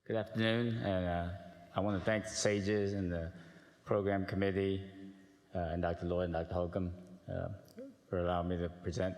Good afternoon, and I want to thank the SAGES and the program committee and Dr. Lloyd and Dr. Holcomb for allowing me to present.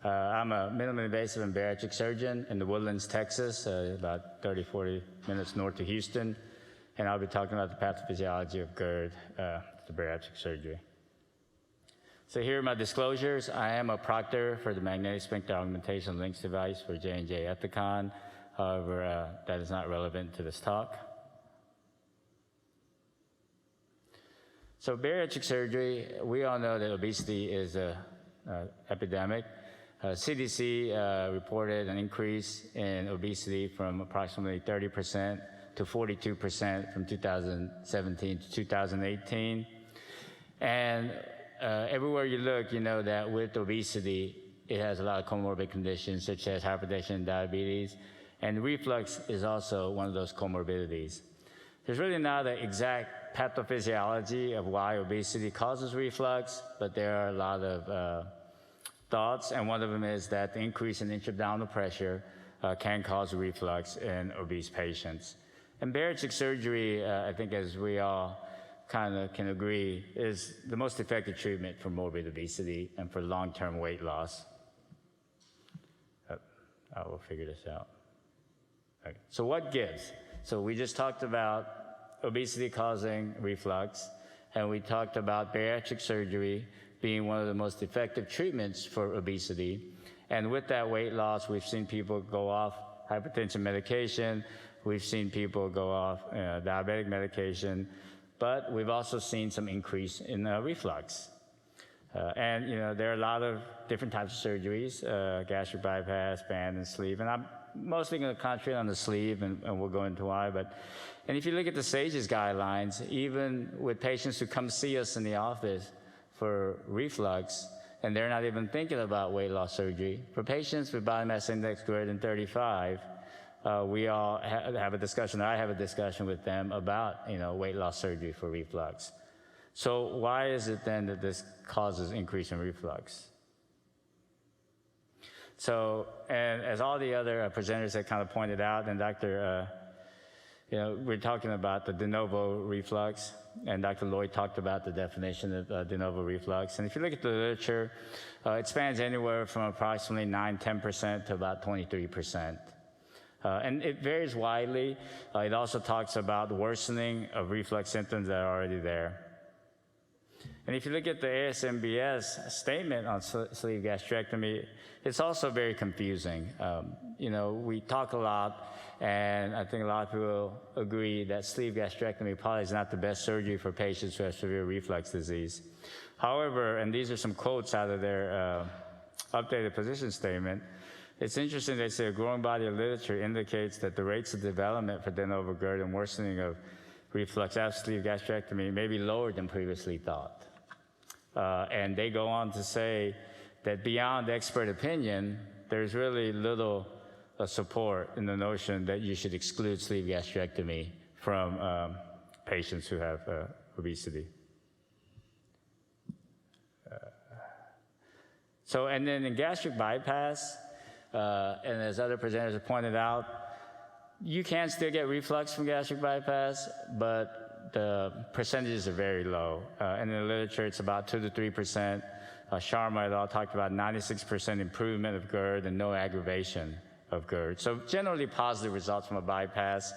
I'm a minimally invasive and bariatric surgeon in the Woodlands, Texas, about 30-40 minutes north of Houston, and I'll be talking about the pathophysiology of GERD after bariatric surgery. So here are my disclosures. I am a proctor for the magnetic sphincter augmentation links device for J&J Ethicon. However, that is not relevant to this talk. So bariatric surgery, we all know that obesity is an epidemic. CDC reported an increase in obesity from approximately 30% to 42% from 2017 to 2018. And everywhere you look, you know that with obesity, it has a lot of comorbid conditions such as hypertension and diabetes. And reflux is also one of those comorbidities. There's really not an exact pathophysiology of why obesity causes reflux, but there are a lot of thoughts, and one of them is that the increase in intra-abdominal pressure can cause reflux in obese patients. And bariatric surgery, I think as we all kind of can agree, is the most effective treatment for morbid obesity and for long-term weight loss. I will figure this out. Okay. So what gives? So we just talked about obesity causing reflux, and we talked about bariatric surgery being one of the most effective treatments for obesity. And with that weight loss, we've seen people go off hypertension medication, we've seen people go off diabetic medication, but we've also seen some increase in reflux. And you know, there are a lot of different types of surgeries, gastric bypass, band, and sleeve. And I'm mostly going to concentrate on the sleeve, and we'll go into why. And if you look at the SAGES guidelines, even with patients who come see us in the office for reflux, and they're not even thinking about weight loss surgery, for patients with body mass index greater than 35, we all have a discussion, I have a discussion with them about, you know, weight loss surgery for reflux. So why is it then that this causes increase in reflux? So, and as all the other presenters have kind of pointed out, and you know, we're talking about the de novo reflux, and Dr. Lloyd talked about the definition of de novo reflux. And if you look at the literature, it spans anywhere from approximately 9–10% to about 23%. And it varies widely. It also talks about worsening of reflux symptoms that are already there. And if you look at the ASMBS statement on sleeve gastrectomy, it's also very confusing. You know, we talk a lot, and I think a lot of people agree that sleeve gastrectomy probably is not the best surgery for patients who have severe reflux disease. However, and these are some quotes out of their updated position statement, it's interesting they say a growing body of literature indicates that the rates of development for de novo GERD and worsening of reflux after sleeve gastrectomy may be lower than previously thought. And they go on to say that beyond expert opinion, there's really little support in the notion that you should exclude sleeve gastrectomy from patients who have obesity. So, and then in gastric bypass, and as other presenters have pointed out, you can still get reflux from gastric bypass, but the percentages are very low. In the literature, it's about 2 to 3%. Sharma et al. Talked about 96% improvement of GERD and no aggravation of GERD. So generally positive results from a bypass.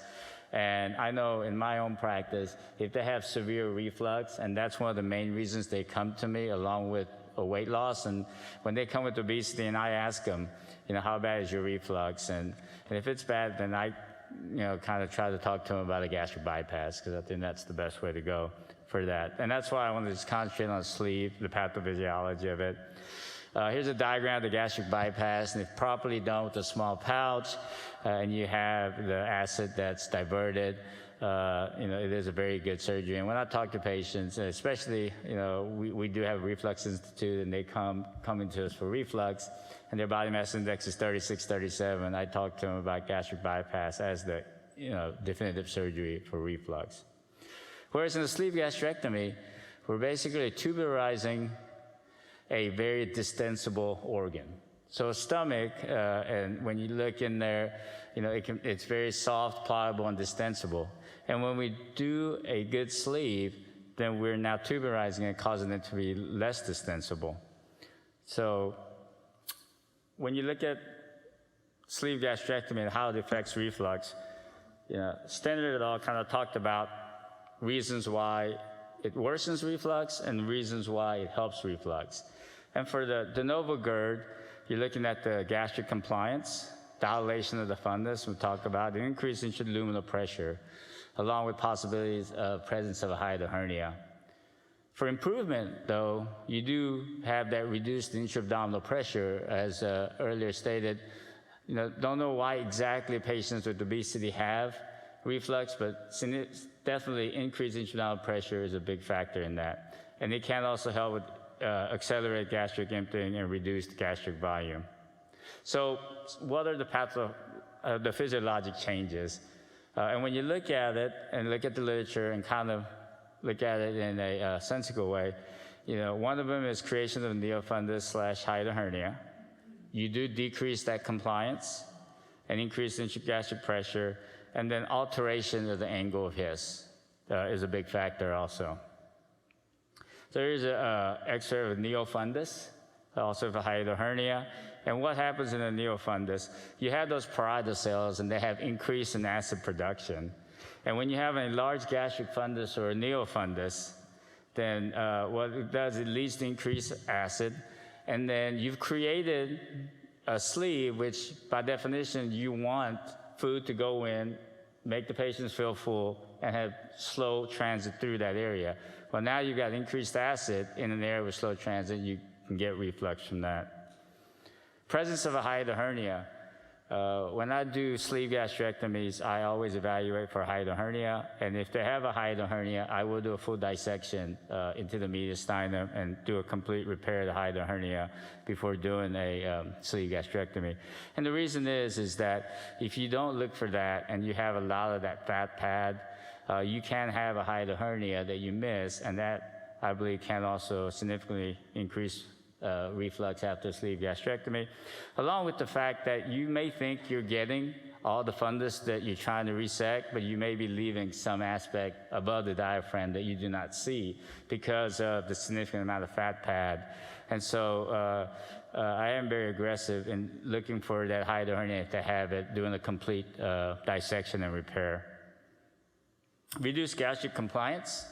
And I know in my own practice, if they have severe reflux, and that's one of the main reasons they come to me along with a weight loss, and when they come with obesity and I ask them, you know, how bad is your reflux? And if it's bad, then I, you know, kind of try to talk to them about a gastric bypass, because I think that's the best way to go for that. And that's why I want to just concentrate on sleeve, the pathophysiology of it. Here's a diagram of the gastric bypass, and if properly done with a small pouch, and you have the acid that's diverted, you know, it is a very good surgery. And when I talk to patients, especially, you know, we do have a reflux institute, and they come into us for reflux, and their body mass index is 36, 37. I talk to them about gastric bypass as the, you know, definitive surgery for reflux. Whereas in the sleeve gastrectomy, we're basically tubularizing a very distensible organ. So stomach, and when you look in there, it's very soft, pliable, and distensible. And when we do a good sleeve, then we're now tuberizing it, causing it to be less distensible. So when you look at sleeve gastrectomy and how it affects reflux, Standard et al. Kind of talked about reasons why it worsens reflux and reasons why it helps reflux. And for the de novo GERD, you're looking at the gastric compliance, dilation of the fundus, we talked about, the increased intraluminal pressure, along with possibilities of presence of a hiatal hernia. For improvement, though, you do have that reduced intra-abdominal pressure, as earlier stated. Don't know why exactly patients with obesity have reflux, but definitely increased intra-abdominal pressure is a big factor in that. And it can also help with accelerate gastric emptying and reduced gastric volume. So what are the physiologic changes? And when you look at it and look at the literature and kind of look at it in a sensical way, one of them is creation of neofundus/hiatal hernia. You do decrease that compliance and increase intragastric pressure, and then alteration of the angle of His is a big factor also. So here's an X-ray of neofundus, also for hiatal hernia. And what happens in a neofundus? You have those parietal cells, and they have increase in acid production. And when you have a large gastric fundus or a neofundus, then what it does, it leads to increased acid. And then you've created a sleeve, which by definition, you want food to go in, make the patients feel full, and have slow transit through that area. Well, now you've got increased acid in an area with slow transit, you can get reflux from that. Presence of a hiatal hernia. When I do sleeve gastrectomies, I always evaluate for a hiatal hernia, and if they have a hiatal hernia, I will do a full dissection into the mediastinum and do a complete repair of the hiatal hernia before doing a sleeve gastrectomy. And the reason is that if you don't look for that and you have a lot of that fat pad, you can have a hiatal hernia that you miss, and that, I believe, can also significantly increase reflux after sleeve gastrectomy, along with the fact that you may think you're getting all the fundus that you're trying to resect, but you may be leaving some aspect above the diaphragm that you do not see because of the significant amount of fat pad. And so I am very aggressive in looking for that hiatal hernia to have it, doing a complete dissection and repair. Reduced gastric compliance.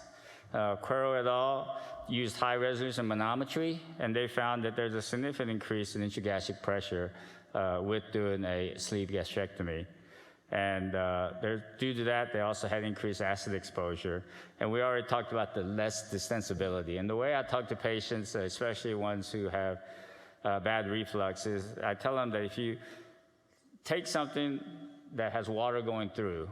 Quero et al. Used high-resolution manometry, and they found that there's a significant increase in intragastric pressure with doing a sleeve gastrectomy. And due to that, they also had increased acid exposure. And we already talked about the less distensibility. And the way I talk to patients, especially ones who have bad reflux, is I tell them that if you take something that has water going through,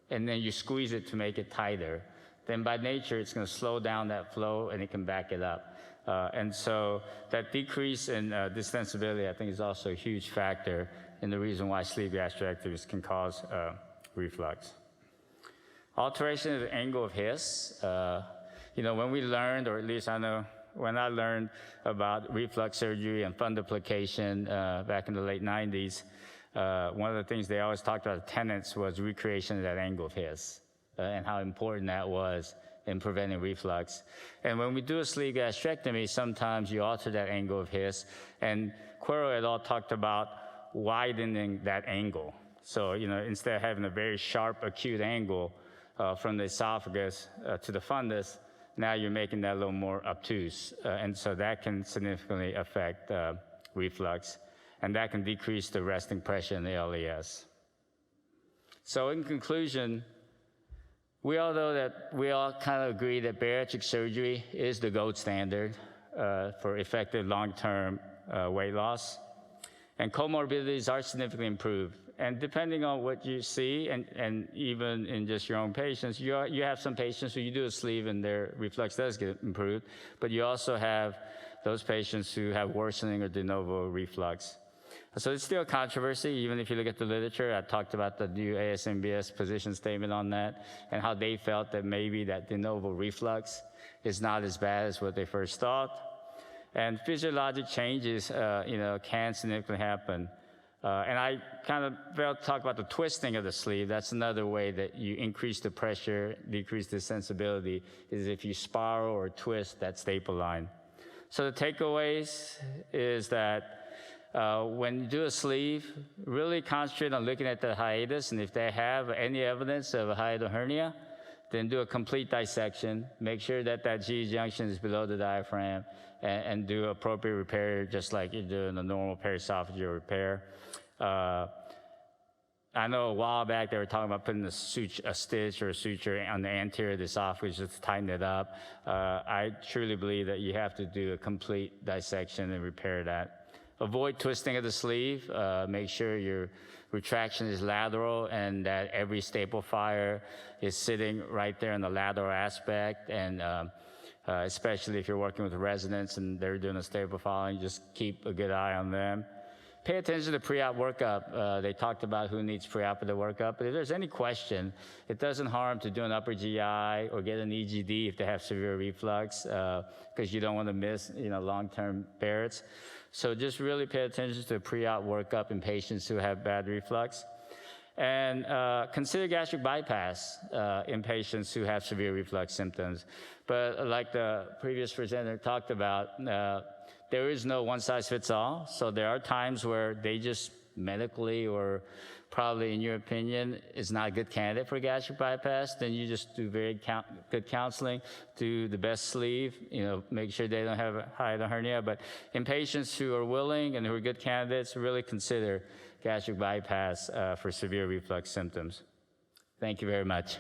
and then you squeeze it to make it tighter, then by nature, it's going to slow down that flow, and it can back it up. And so that decrease in distensibility, I think, is also a huge factor in the reason why sleeve gastrectomies can cause reflux. Alteration of the angle of His. When we learned, or at least I know when I learned about reflux surgery and fundoplication back in the late 90s, one of the things they always talked about, the tenets, was recreation of that angle of His. And how important that was in preventing reflux. And when we do a sleeve gastrectomy, sometimes you alter that angle of His. And Quero et al. Talked about widening that angle. So, instead of having a very sharp, acute angle from the esophagus to the fundus, now you're making that a little more obtuse. And so that can significantly affect reflux. And that can decrease the resting pressure in the LES. So in conclusion, we all know that we all kind of agree that bariatric surgery is the gold standard for effective long-term weight loss. And comorbidities are significantly improved. And depending on what you see, and even in just your own patients, you have some patients who you do a sleeve and their reflux does get improved, but you also have those patients who have worsening or de novo reflux. So it's still a controversy, even if you look at the literature. I talked about the new ASMBS position statement on that, and how they felt that maybe that de novo reflux is not as bad as what they first thought. And physiologic changes, can significantly happen. And I kind of failed to talk about the twisting of the sleeve. That's another way that you increase the pressure, decrease the sensibility, is if you spiral or twist that staple line. So the takeaways is that when you do a sleeve, really concentrate on looking at the hiatus, and if they have any evidence of a hiatal hernia, then do a complete dissection. Make sure that that GE junction is below the diaphragm, and do appropriate repair just like you're doing a normal periesophageal repair. I know a while back they were talking about putting a stitch or a suture on the anterior of the esophagus just to tighten it up. I truly believe that you have to do a complete dissection and repair that. Avoid twisting of the sleeve. Make sure your retraction is lateral and that every staple fire is sitting right there in the lateral aspect. And especially if you're working with residents and they're doing a staple filing, just keep a good eye on them. Pay attention to pre-op workup. They talked about who needs pre-operative workup, but if there's any question, it doesn't harm to do an upper GI or get an EGD if they have severe reflux, because you don't want to miss, long-term Barrett's. So just really pay attention to pre-op workup in patients who have bad reflux. And consider gastric bypass in patients who have severe reflux symptoms. But like the previous presenter talked about, there is no one-size-fits-all. So there are times where they just medically or probably in your opinion is not a good candidate for gastric bypass. Then you just do very good counseling, do the best sleeve, make sure they don't have a hiatal hernia. But in patients who are willing and who are good candidates, really consider gastric bypass for severe reflux symptoms. Thank you very much.